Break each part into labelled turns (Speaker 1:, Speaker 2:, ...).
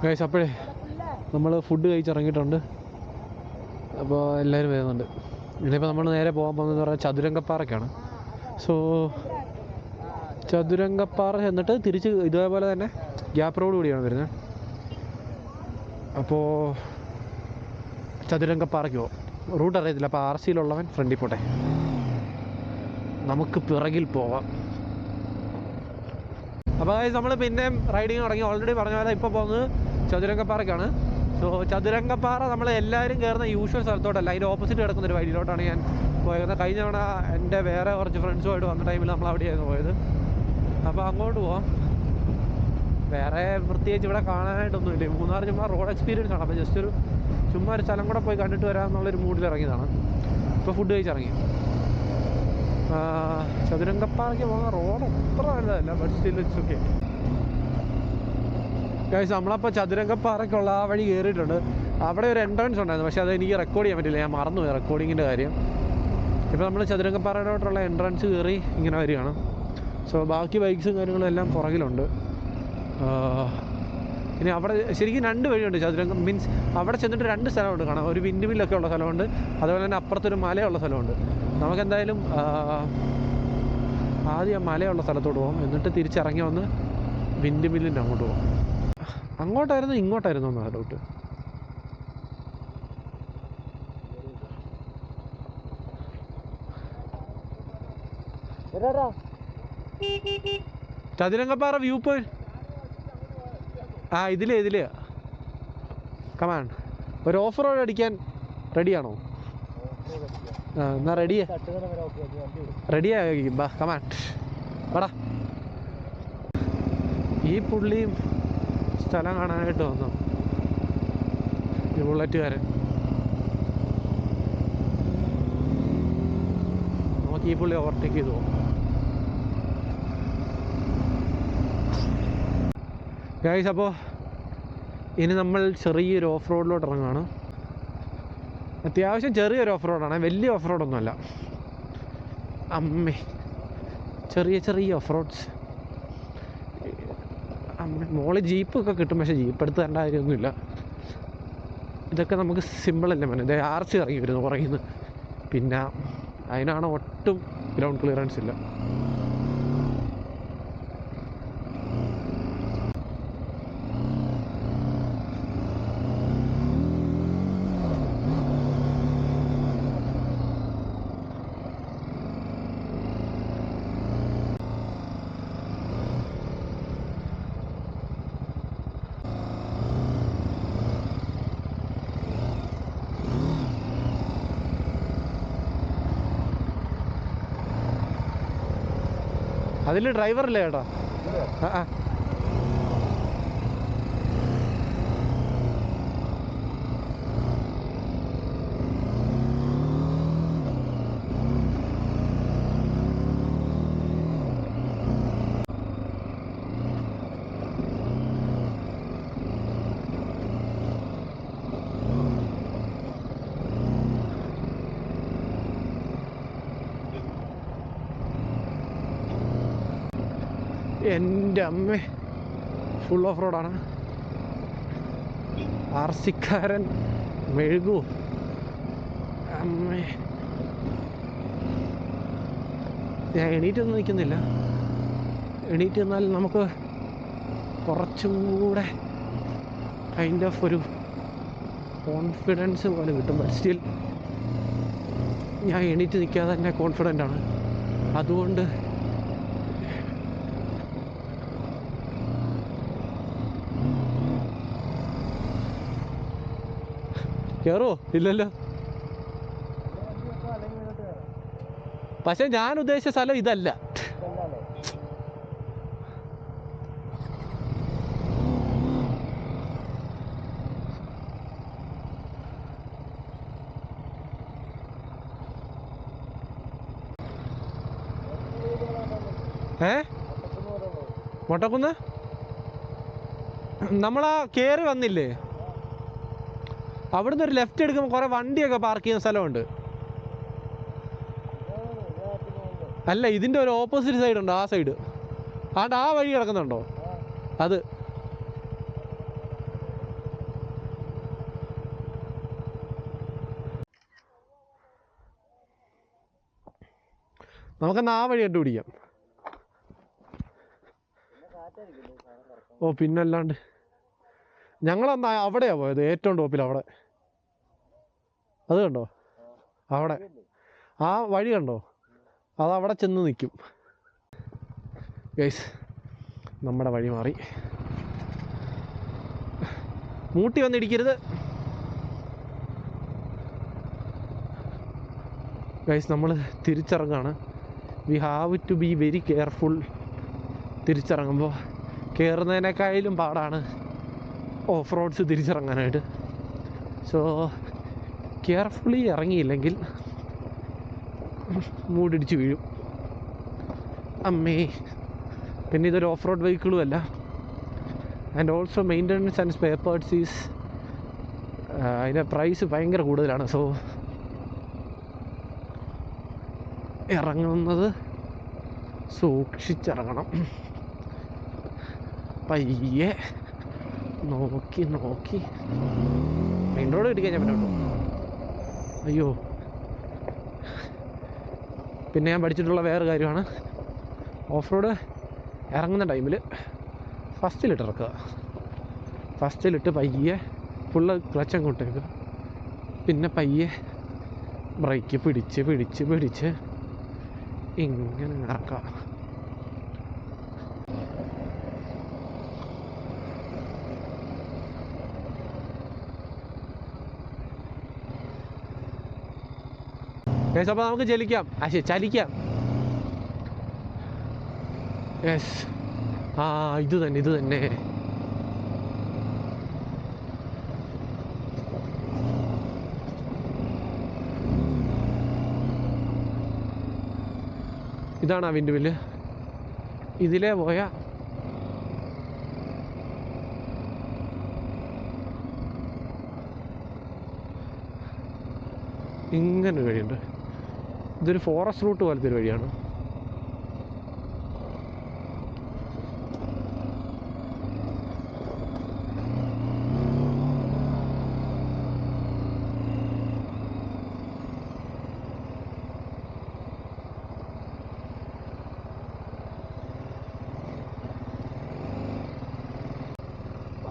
Speaker 1: Guys അപ്പോഴേ നമ്മൾ food കഴിച്ചിറങ്ങിയിട്ടുണ്ട്. അപ്പോൾ എല്ലാവരും വരുന്നുണ്ട്. ഇനിയിപ്പോൾ നമ്മൾ നേരെ പോകാൻ പോകുന്നതെന്ന് പറഞ്ഞാൽ ചതുരംഗപ്പാറയ്ക്കാണ്. സോ ചതുരംഗപ്പാറ ചെന്നിട്ട് തിരിച്ച് ഇതേപോലെ തന്നെ ഗ്യാപ്പ് റോഡ് കൂടിയാണ് വരുന്നത്. അപ്പോൾ ചതുരംഗപ്പാറയ്ക്ക് പോകും. റൂട്ട് അറിയത്തില്ല. അപ്പോൾ RCയിലുള്ളവൻ ഫ്രണ്ടിൽ പോട്ടെ, നമുക്ക് പിറകിൽ പോവാം. അപ്പോൾ നമ്മൾ പിന്നെയും റൈഡിങ് തുടങ്ങി. ഓൾറെഡി പറഞ്ഞ പോലെ ഇപ്പോൾ പോകുന്നത് ചതുരംഗപ്പാറയ്ക്കാണ്. സോ ചതുരംഗപ്പാറ നമ്മൾ എല്ലാവരും കയറുന്ന യൂഷ്വൽ സ്ഥലത്തോട്ടല്ല, അതിൻ്റെ ഓപ്പോസിറ്റ് കിടക്കുന്നൊരു വഴിയിലോട്ടാണ് ഞാൻ പോയത്. കഴിഞ്ഞ തവണ എൻ്റെ വേറെ കുറച്ച് ഫ്രണ്ട്സുമായിട്ട് വന്ന ടൈമിൽ നമ്മൾ അവിടെയായിരുന്നു പോയത്. അപ്പോൾ അങ്ങോട്ട് പോവാം. വേറെ പ്രത്യേകിച്ച് ഇവിടെ കാണാനായിട്ടൊന്നുമില്ല. മൂന്നാർ ചുമ്മാ റോഡ് എക്സ്പീരിയൻസ് ആണ്. അപ്പോൾ ജസ്റ്റ് ചുമ്മാ ഒരു സ്ഥലം കൂടെ പോയി കണ്ടിട്ട് വരാമെന്നുള്ളൊരു മൂഡിൽ ഇറങ്ങിയതാണ്. ഇപ്പോൾ ഫുഡ് കഴിച്ചിറങ്ങി. ചതുരംഗപ്പാറയ്ക്ക് പോകുന്ന റോഡ് അത്ര നല്ലതല്ല, but still it's okay. Guys നമ്മളപ്പോൾ ചതുരംഗപ്പാറയ്ക്കുള്ള ആ വഴി കയറിയിട്ടുണ്ട്. അവിടെ ഒരു എൻട്രൻസ് ഉണ്ടായിരുന്നു, പക്ഷേ അത് എനിക്ക് റെക്കോർഡ് ചെയ്യാൻ പറ്റില്ല. ഞാൻ മറന്നുപോയി റെക്കോർഡിങ്ങിൻ്റെ കാര്യം. ഇപ്പോൾ നമ്മൾ ചതുരംഗപ്പാറയിലോട്ടുള്ള എൻട്രൻസ് കയറി ഇങ്ങനെ വരികയാണ്. സോ ബാക്കി ബൈക്സും കാര്യങ്ങളും എല്ലാം പുറകിലുണ്ട്. ഇനി അവിടെ ശരിക്കും 2 വഴിയുണ്ട്. ചതുരംഗം മീൻസ് അവിടെ ചെന്നിട്ട് 2 സ്ഥലമുണ്ട് കാണാം. ഒരു വിൻഡ് മില്ലൊക്കെ ഉള്ള സ്ഥലമുണ്ട്, അതുപോലെ തന്നെ അപ്പുറത്തൊരു മലയുള്ള സ്ഥലമുണ്ട്. നമുക്കെന്തായാലും ആദ്യം മലയുള്ള സ്ഥലത്തോട്ട് പോകാം, എന്നിട്ട് തിരിച്ചിറങ്ങി വന്ന് വിൻഡ് മില്ലിൻ്റെ അങ്ങോട്ട് പോകാം. അങ്ങോട്ടായിരുന്നു ഇങ്ങോട്ടായിരുന്നു എന്നാണ് ഡൗട്ട്. ചതുരംഗപ്പാറ വ്യൂ പോയിന്റ് ഇതില് കമാൻ. ഒരു ഓഫ് റോഡ് അടിക്കാൻ റെഡിയാണോ? എന്നാ റെഡിയായിരിക്കും. ബാ കമാൻ വാടാ. ഈ പുള്ളിയും സ്ഥലം കാണാനായിട്ട് വന്നു, ഈ ബുള്ളറ്റുകാരൻ. നമുക്ക് ഈ പുള്ളി ഓവർടേക്ക് ചെയ്തു പോകും. ഗൈസ് അപ്പോൾ ഇനി നമ്മൾ ചെറിയൊരു ഓഫ് റോഡിലോട്ട് ഇറങ്ങുകയാണ്. അത്യാവശ്യം ചെറിയൊരു ഓഫ് റോഡാണ്, വലിയ ഓഫ് റോഡൊന്നുമല്ല. അമ്മേ, ചെറിയ ഓഫ് റോഡ്സ്. മോളിൽ ജീപ്പൊക്കെ കിട്ടും, പക്ഷേ ജീപ്പ് എടുത്ത് തരേണ്ട കാര്യമൊന്നുമില്ല. ഇതൊക്കെ നമുക്ക് സിമ്പിളല്ലേ മോനെ. ഇത് RC ഇറങ്ങി വരുന്നു പുറകിൽ. പിന്നെ അതിനാണ് ഒട്ടും ഗ്രൗണ്ട് ക്ലിയറൻസ് ഇല്ല. അതിൽ ഡ്രൈവറല്ലേ ചേട്ടാ? എൻ്റെ അമ്മ, ഫുൾ ഓഫ് റോഡാണ്. RCക്കാരൻ മെഴുകൂ. അമ്മേ, ഞാൻ എണീറ്റൊന്നും നിൽക്കുന്നില്ല. എണീറ്റ് എന്നാൽ നമുക്ക് കുറച്ചും കൂടെ കൈൻഡ് ഓഫ് ഒരു കോൺഫിഡൻസ് പോലെ കിട്ടും. ബട്ട് സ്റ്റിൽ ഞാൻ എണീറ്റ് നിൽക്കാതെ തന്നെ കോൺഫിഡൻ്റാണ്. അതുകൊണ്ട് കയറുമോ? ഇല്ലല്ലോ. പക്ഷെ ഞാൻ ഉദ്ദേശിച്ച സ്ഥലം ഇതല്ല. മൊട്ടക്കുന്ന് നമ്മളാ കയറി വന്നില്ലേ, അവിടുന്ന് ഒരു ലെഫ്റ്റ് എടുക്കുമ്പോൾ കുറേ വണ്ടിയൊക്കെ പാർക്ക് ചെയ്യുന്ന സ്ഥലമുണ്ട്. അല്ല, ഇതിൻ്റെ ഒരു ഓപ്പോസിറ്റ് സൈഡ് ഉണ്ട്. ആ സൈഡ് ആ വഴി കിടക്കുന്നുണ്ടോ? അത് നമുക്കെന്നാ ആ വഴി കണ്ടുപിടിക്കാം. ഓ പിന്നല്ലാണ്ട്. ഞങ്ങളെന്നാ അവിടെയാണ് പോയത്, ഏറ്റവും ടോപ്പിൽ അവിടെ. അത് കണ്ടോ അവിടെ ആ വഴി കണ്ടോ, അതവിടെ ചെന്ന് നിൽക്കും. ഗൈസ് നമ്മുടെ വഴി മാറി. മൂട്ടി വന്നിടിക്കരുത് ഗൈസ്. നമ്മൾ തിരിച്ചിറങ്ങാണ്. We have to be very careful. തിരിച്ചിറങ്ങുമ്പോൾ കയറുന്നതിനേക്കാളും പാടാണ് ഓഫ് റോഡ്സ് തിരിച്ചിറങ്ങാനായിട്ട്. സോ കെയർഫുള്ളി ഇറങ്ങിയില്ലെങ്കിൽ മൂടിടിച്ച് വീഴും. അമ്മേ. പിന്നെ ഇതൊരു ഓഫ് റോഡ് വെഹിക്കിളും അല്ല. And also maintenance and spare parts is അതിൻ്റെ പ്രൈസ് ഭയങ്കര കൂടുതലാണ്. സോ ഇറങ്ങുന്നത് സൂക്ഷിച്ചിറങ്ങണം. പയ്യെ നോക്കി നോക്കി. മെയിൻ റോഡ് കിട്ടിക്കഴിഞ്ഞാൽ പിന്നെ കേട്ടോ അയ്യോ. പിന്നെ ഞാൻ പഠിച്ചിട്ടുള്ള വേറെ കാര്യമാണ്, ഓഫ് റോഡ് ഇറങ്ങുന്ന ടൈമിൽ ഫസ്റ്റിലിട്ട് ഇറക്കുക. ഫസ്റ്റിലിട്ട് പയ്യെ ഫുള്ള് ക്ലച്ച് അങ്ങോട്ടേക്ക്, പിന്നെ പയ്യെ ബ്രേക്ക് പിടിച്ച് പിടിച്ച് പിടിച്ച് ഇങ്ങനെ ഇറക്കുക. അപ്പോൾ നമുക്ക് ചലിക്കാം. ചലിക്കാം. യെസ്. ആ ഇത് തന്നെ ഇത് തന്നെ. ഇതാണ് ആ വിൻഡ് മില്ല്. ഇതിലേ പോയ ഇങ്ങനൊരു വഴിയുണ്ട്. ഇതൊരു ഫോറസ്റ്റ് റൂട്ട് പോലത്തെ ഒരു വഴിയാണ്.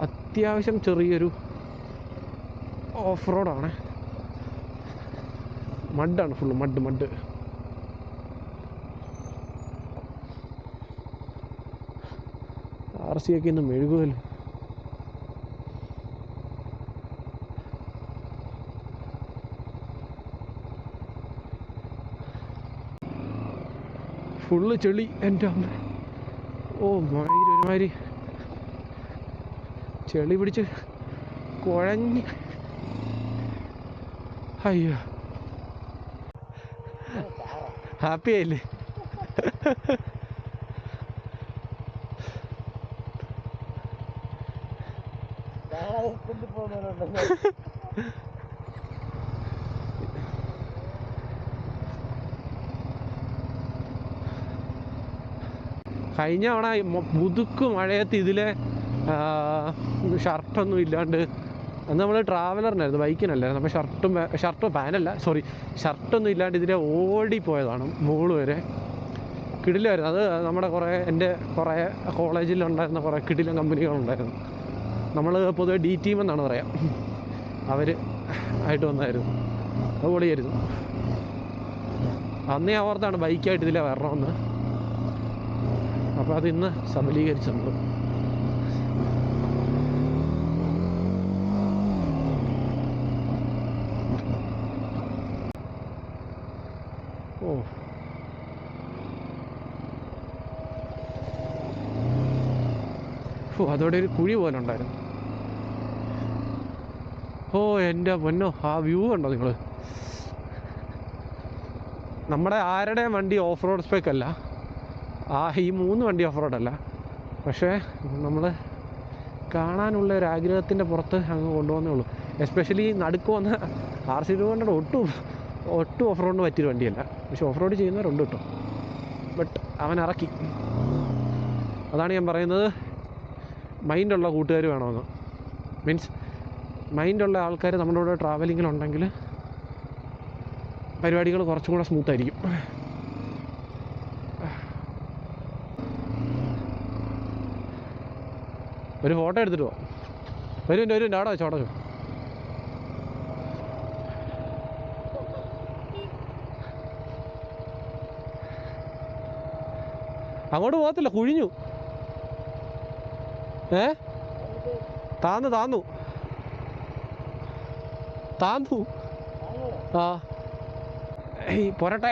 Speaker 1: അത്യാവശ്യം ചെറിയൊരു ഓഫ് റോഡാണ്. മഡാണ്, ഫുള്ള് മഡ്. RC ഒക്കെ ഇന്ന് മെഴുകുമല്ലോ. ഫുള്ള് ചെളി എൻ്റെ അമ്മ. ഓ ഒരുമാതിരി ചെളി പിടിച്ച് കുഴഞ്ഞ്. അയ്യോ ഹാപ്പി ആയില്ലേ? കഴിഞ്ഞ തവണ മുതുക്ക് മഴയത്ത് ഇതിലെ ഷർട്ടൊന്നും ഇല്ലാണ്ട്, അന്ന് നമ്മൾ ട്രാവലറിനായിരുന്നു, ബൈക്കിനല്ലായിരുന്നു. അപ്പോൾ ഷർട്ടൊന്നും ഇല്ലാണ്ട് ഇതിലെ ഓടിപ്പോയതാണ് മോള് വരെ. കിടിലായിരുന്നു അത്. നമ്മുടെ എൻ്റെ കുറേ കോളേജിലുണ്ടായിരുന്ന കുറേ കിടിലൻ കമ്പനികളുണ്ടായിരുന്നു. നമ്മൾ പൊതുവെ D ടീം എന്നാണ് പറയാം. അവർ ആയിട്ട് വന്നായിരുന്നു. അത് പൊളിയായിരുന്നു. അന്നേ ഓർത്താണ് ബൈക്കായിട്ട് ഇതിലെ വരണമെന്ന്. അപ്പോൾ അതിന്ന് സബലീകരിച്ചു നമ്മൾ. അതോടെ ഒരു കുഴി പോലെ ഉണ്ടായിരുന്നു. എൻ്റെ പൊന്നോ, ആ വ്യൂ കണ്ടോ നിങ്ങൾ? നമ്മുടെ ആരുടെ വണ്ടി ഓഫ് റോഡ് സ്പെക്ക് അല്ല, ഈ 3 വണ്ടി ഓഫ് റോഡല്ല. പക്ഷേ നമ്മൾ കാണാനുള്ള ഒരു ആഗ്രഹത്തിൻ്റെ പുറത്ത് അങ്ങ് കൊണ്ടുപോകുന്നേ ഉള്ളൂ. എസ്പെഷ്യലി നടുക്ക് വന്ന RC 200 ഒട്ടും ഓഫ് റോഡിന് പറ്റിയൊരു വണ്ടിയല്ല. പക്ഷെ ഓഫ് റോഡ് ചെയ്യുന്നവരുണ്ട് കേട്ടോ. ബട്ട് അവൻ ഇറക്കി. അതാണ് ഞാൻ പറയുന്നത്, മൈൻഡുള്ള കൂട്ടുകാർ വേണമെന്ന്. മീൻസ് മൈൻഡുള്ള ആൾക്കാർ നമ്മുടെ കൂടെ ട്രാവലിങ്ങിലുണ്ടെങ്കിൽ പരിപാടികൾ കുറച്ചും കൂടെ സ്മൂത്തായിരിക്കും. ഒരു ഫോട്ടോ എടുത്തിട്ട് പോവാം. വരും അവിടെ വെച്ചോ, അവിടെ വെച്ചോ. അങ്ങോട്ട് പോകത്തില്ല, കുഴിഞ്ഞു. താന്നു ആ പോരട്ടെ.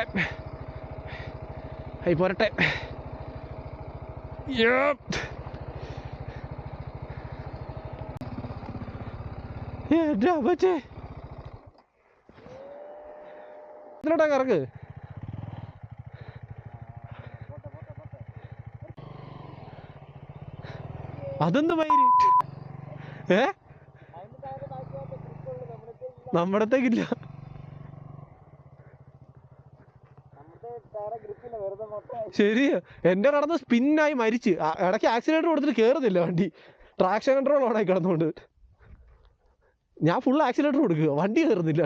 Speaker 1: പറ്റേ ഇതിലോട്ടാ കറക്ക്. അതൊന്നും മയില് നമ്മടത്തേക്കില്ല. ശരിയാ, എന്റെ കടന്ന് സ്പിന്നായി മരിച്ച്. ഇടയ്ക്ക് ആക്സിലേറ്റർ കൊടുത്തിട്ട് കേറുന്നില്ല വണ്ടി. ട്രാക്ഷൻ കൺട്രോൾ ഓണായി കിടന്നുകൊണ്ട് ഞാൻ ഫുൾ ആക്സിലേറ്റർ കൊടുക്കുക, വണ്ടി കയറുന്നില്ല.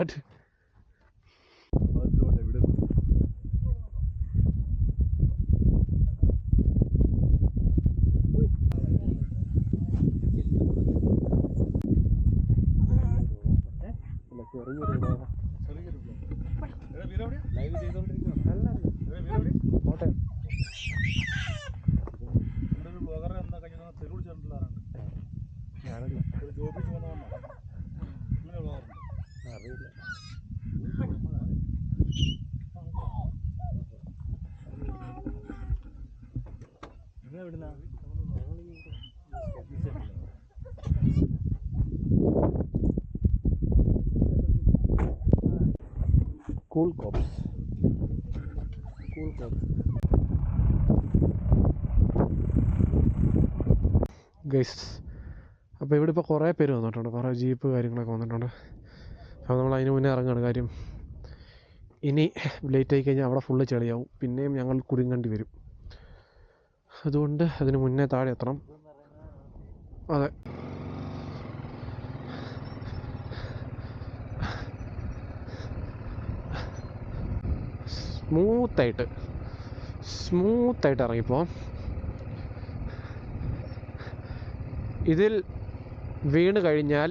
Speaker 1: Cool cops. ഗൈസ്, അപ്പോൾ ഇവിടെ ഇപ്പോൾ കുറേ പേര് വന്നിട്ടുണ്ട്, കുറേ ജീപ്പ് കാര്യങ്ങളൊക്കെ വന്നിട്ടുണ്ട്. അപ്പോൾ നമ്മൾ അതിന് മുന്നേ ഇറങ്ങുകയാണ്. കാര്യം ഇനി ലേറ്റ് ആയി കഴിഞ്ഞാൽ അവിടെ ഫുള്ള് ചെളിയാവും, പിന്നെയും ഞങ്ങൾ കുടുങ്ങേണ്ടി വരും. അതുകൊണ്ട് അതിന് മുന്നേ താഴെ എത്തണം. അതെ, സ്മൂത്തായിട്ട് ഇറങ്ങിപ്പോവാം. ഇതിൽ വീണ് കഴിഞ്ഞാൽ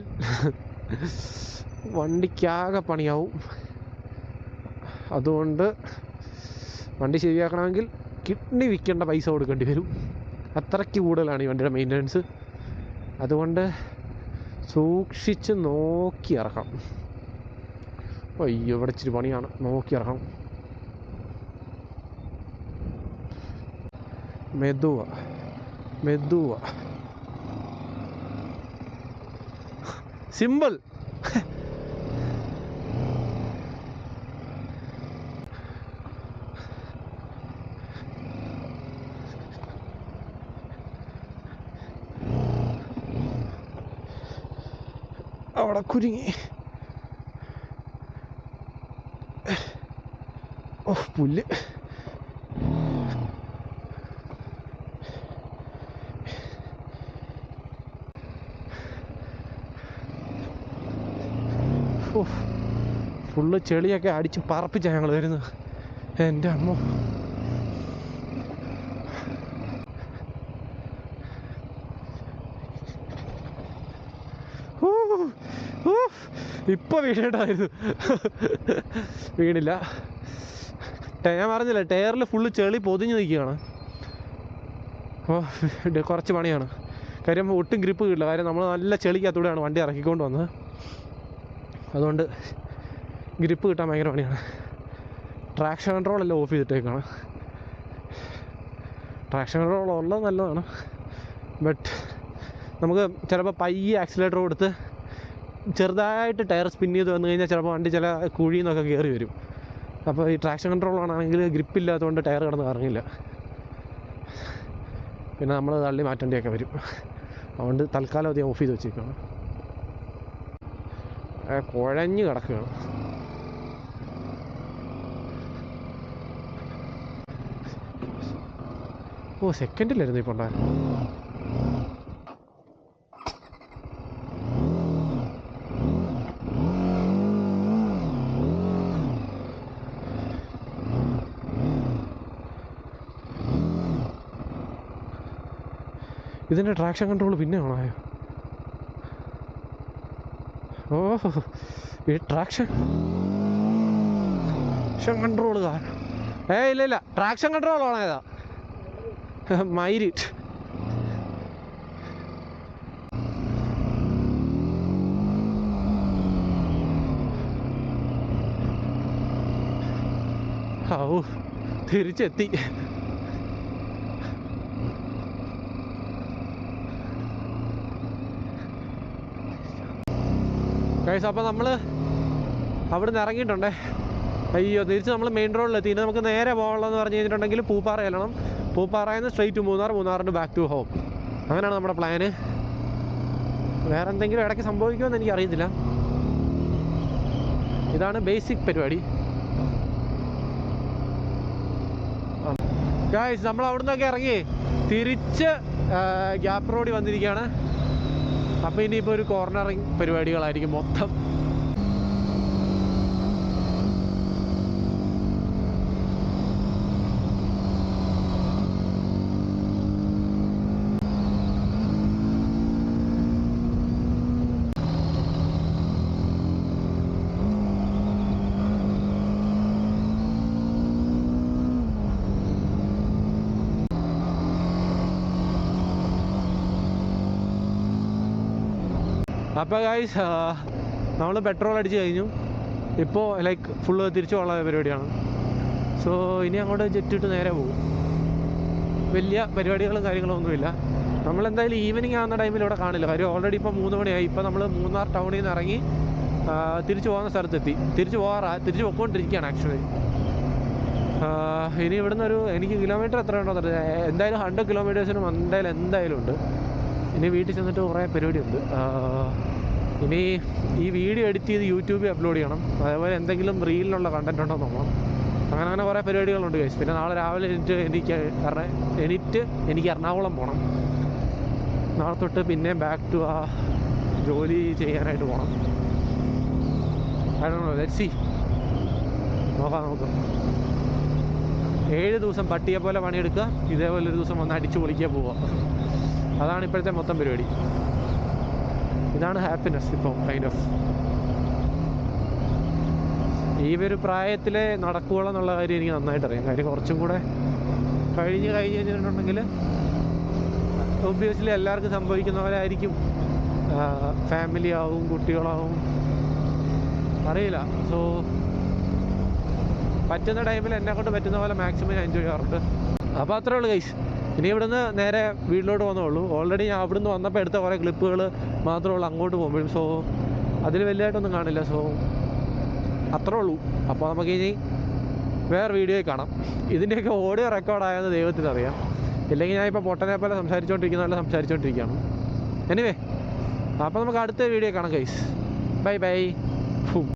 Speaker 1: വണ്ടിക്കാകെ പണിയാവും. അതുകൊണ്ട് വണ്ടി ശരിയാക്കണമെങ്കിൽ കിഡ്നി വിൽക്കേണ്ട പൈസ കൊടുക്കേണ്ടി വരും. അത്രയ്ക്ക് കൂടുതലാണ് ഈ വണ്ടിയുടെ മെയിൻ്റനൻസ്. അതുകൊണ്ട് സൂക്ഷിച്ച് നോക്കി ഇറക്കണം. അയ്യോ, ഇവിടെ ഇച്ചിരി പണിയാണ്, നോക്കി ഇറക്കണം. മെതുവ സിമ്പിൾ. അവിടെ കുരുങ്ങി. പുല്ല്. ഫുള്ള് ചെളിയൊക്കെ അടിച്ച് പറപ്പിച്ചാണ് ഞങ്ങൾ വരുന്നത്. എൻ്റെ അമ്മ, ഇപ്പൊ വീണിട്ടായിരുന്നു. വീണില്ല. ഞാൻ പറഞ്ഞില്ല, ടയറിൽ ഫുള്ള് ചെളി പൊതിഞ്ഞ് നിൽക്കുകയാണ്. അപ്പോൾ കുറച്ച് പണിയാണ്. കാര്യം ഒട്ടും ഗ്രിപ്പ് കിട്ടില്ല. കാര്യം നമ്മൾ നല്ല ചെളിക്കകത്തൂടെയാണ് വണ്ടി ഇറക്കിക്കൊണ്ട് വന്നത്. അതുകൊണ്ട് ഗ്രിപ്പ് കിട്ടാൻ ഭയങ്കര പണിയാണ്. ട്രാക്ഷൻ കൺട്രോൾ എല്ലാം ഓഫ് ചെയ്തിട്ടേക്കാണ്. ട്രാക്ഷൻ കൺട്രോൾ ഉള്ളത് നല്ലതാണ്, ബട്ട് നമുക്ക് ചിലപ്പോൾ പയ്യെ ആക്സിലേറ്റർ കൊടുത്ത് ചെറുതായിട്ട് ടയർ സ്പിൻ ചെയ്ത് വന്നു കഴിഞ്ഞാൽ ചിലപ്പോൾ വണ്ടി ചില കുഴിയിൽ നിന്നൊക്കെ കയറി വരും. അപ്പോൾ ഈ ട്രാക്ഷൻ കൺട്രോൾ ആണെങ്കിൽ ഗ്രിപ്പില്ലാത്തതുകൊണ്ട് ടയർ കിടന്ന് കറങ്ങില്ല, പിന്നെ നമ്മൾ തള്ളി മാറ്റേണ്ടിയൊക്കെ വരും. അതുകൊണ്ട് തൽക്കാലം അത് ഓഫ് ചെയ്ത് വെച്ചേക്കാണ്. കുഴഞ്ഞ് കിടക്കുകയാണ്. സെക്കൻഡിലായിരുന്നു ഇപ്പോൾ ഉണ്ടായിരുന്നു. ഇതിൻ്റെ ട്രാക്ഷൻ കൺട്രോൾ പിന്നെ ആണോ? ഓ, ഈ ട്രാക്ഷൻ കൺട്രോൾ ഇല്ല ട്രാക്ഷൻ കൺട്രോൾ ആണോ ഏതാ മയിരി. ഔ, തിരിച്ചെത്തി. ഗൈസ്, അപ്പോൾ നമ്മൾ അവിടെ നിന്ന് ഇറങ്ങിയിട്ടുണ്ടേ. അയ്യോ, തിരിച്ച് നമ്മൾ മെയിൻ റോഡിലെത്തി. ഇനി നമുക്ക് നേരെ പോകാനുള്ളതെന്ന് പറഞ്ഞു കഴിഞ്ഞിട്ടുണ്ടെങ്കിൽ പൂപ്പാറ ചെല്ലണം. പൂപ്പാറയിൽ നിന്ന് സ്ട്രെയിറ്റ് ടു മൂന്നാറിന് ബാക്ക് ടു ഹോം. അങ്ങനെയാണ് നമ്മുടെ പ്ലാന്. വേറെ എന്തെങ്കിലും ഇടയ്ക്ക് സംഭവിക്കുമെന്ന് എനിക്കറിയത്തില്ല. ഇതാണ് ബേസിക് പരിപാടി. ഗൈസ്, നമ്മൾ അവിടെ നിന്നൊക്കെ ഇറങ്ങി തിരിച്ച് ഗ്യാപ്പ് റോഡിൽ വന്നിരിക്കുകയാണ്. അപ്പോൾ ഇനിയിപ്പോൾ ഒരു കോർണറിങ് പരിപാടികളായിരിക്കും മൊത്തം. അപ്പോൾ ഗൈസ്, നമ്മൾ പെട്രോൾ അടിച്ച് കഴിഞ്ഞു. ഇപ്പോൾ ലൈക്ക് ഫുള്ള് തിരിച്ചു പോകാനുള്ള പരിപാടിയാണ്. സോ ഇനി അങ്ങോട്ട് ജെറ്റിട്ട് നേരെ പോകും. വലിയ പരിപാടികളും കാര്യങ്ങളും ഒന്നുമില്ല. നമ്മളെന്തായാലും ഈവനിങ് ആകുന്ന ടൈമിൽ ഇവിടെ കാണില്ല. കാര്യം ഓൾറെഡി ഇപ്പോൾ 3 മണിയായി. ഇപ്പോൾ നമ്മൾ മൂന്നാർ ടൗണിൽ നിന്ന് ഇറങ്ങി തിരിച്ചു പോകുന്ന സ്ഥലത്തെത്തി. തിരിച്ചു പോയിക്കൊണ്ടിരിക്കുകയാണ് ആക്ച്വലി. ഇനി ഇവിടുന്ന് എനിക്ക് കിലോമീറ്റർ എത്ര ഉണ്ടോ എന്തായാലും 100 കിലോമീറ്റേഴ്സിനും എന്തായാലും ഉണ്ട്. ഇനി വീട്ടിൽ ചെന്നിട്ട് കുറേ പരിപാടിയുണ്ട്. ഇനി ഈ വീഡിയോ എഡിറ്റ് ചെയ്ത് യൂട്യൂബിൽ അപ്ലോഡ് ചെയ്യണം. അതേപോലെ എന്തെങ്കിലും റീലിനുള്ള കണ്ടൻറ് ഉണ്ടോ നോക്കണം. അങ്ങനെ കുറേ പരിപാടികളുണ്ട് ഗൈസ്. പിന്നെ നാളെ രാവിലെ എനിക്ക് എറണാകുളം പോകണം. നാളെ തൊട്ട് പിന്നെ ബാക്ക് ടു ആ ജോലി ചെയ്യാനായിട്ട് പോകണം. ലെറ്റ്സ് സീ, നോക്കാം. 7 ദിവസം പട്ടിയെ പോലെ പണിയെടുക്കുക, ഇതേപോലെ ഒരു ദിവസം വന്ന് അടിച്ചു പൊളിക്കുക പോവുക. അതാണ് ഇപ്പോഴത്തെ മൊത്തം പരിപാടി. ഇതാണ് ഹാപ്പിനെസ് ഇപ്പോൾ കൈൻഡ് ഓഫ്. ഈ ഒരു പ്രായത്തിൽ നടക്കുകയുള്ളൂ എന്നുള്ള കാര്യം എനിക്ക് നന്നായിട്ട് അറിയാം. കാര്യം കുറച്ചും കൂടെ കഴിഞ്ഞ് കഴിഞ്ഞിട്ടുണ്ടെങ്കിൽ ഒബ്വിയസ്ലി എല്ലാവർക്കും സംഭവിക്കുന്നവരായിരിക്കും. ഫാമിലി ആവും, കുട്ടികളാവും, അറിയില്ല. സോ പറ്റുന്ന ടൈമിൽ എന്നെക്കൊണ്ട് പറ്റുന്ന പോലെ മാക്സിമം എൻജോയ് ചെയ്യാറുണ്ട്. അപ്പോൾ അത്രേ ഉള്ളൂ ഗൈസ്. ഇനി ഇവിടുന്ന് നേരെ വീട്ടിലോട്ട് പോകുന്നുള്ളൂ. ഓൾറെഡി ഞാൻ അവിടുന്ന് വന്നപ്പോൾ എടുത്ത കുറേ ക്ലിപ്പുകൾ മാത്രമേ ഉള്ളൂ അങ്ങോട്ട് പോകുമ്പോഴും. സോ അതിൽ വലിയതായിട്ടൊന്നും കാണില്ല. സോ അത്രേ ഉള്ളൂ. അപ്പോൾ നമുക്ക് ഇനി വേറെ വീഡിയോയിൽ കാണാം. ഇതിൻ്റെയൊക്കെ ഓഡിയോ റെക്കോർഡായെന്ന് ദൈവത്തിനറിയാം. ഇല്ലെങ്കിൽ ഞാൻ ഇപ്പോൾ പൊട്ടനെ പോലെ സംസാരിച്ചുകൊണ്ടിരിക്കുകയാണ്. എനിവേ, അപ്പോൾ നമുക്ക് അടുത്ത വീഡിയോ കാണാം ഗൈസ്. Bye bye.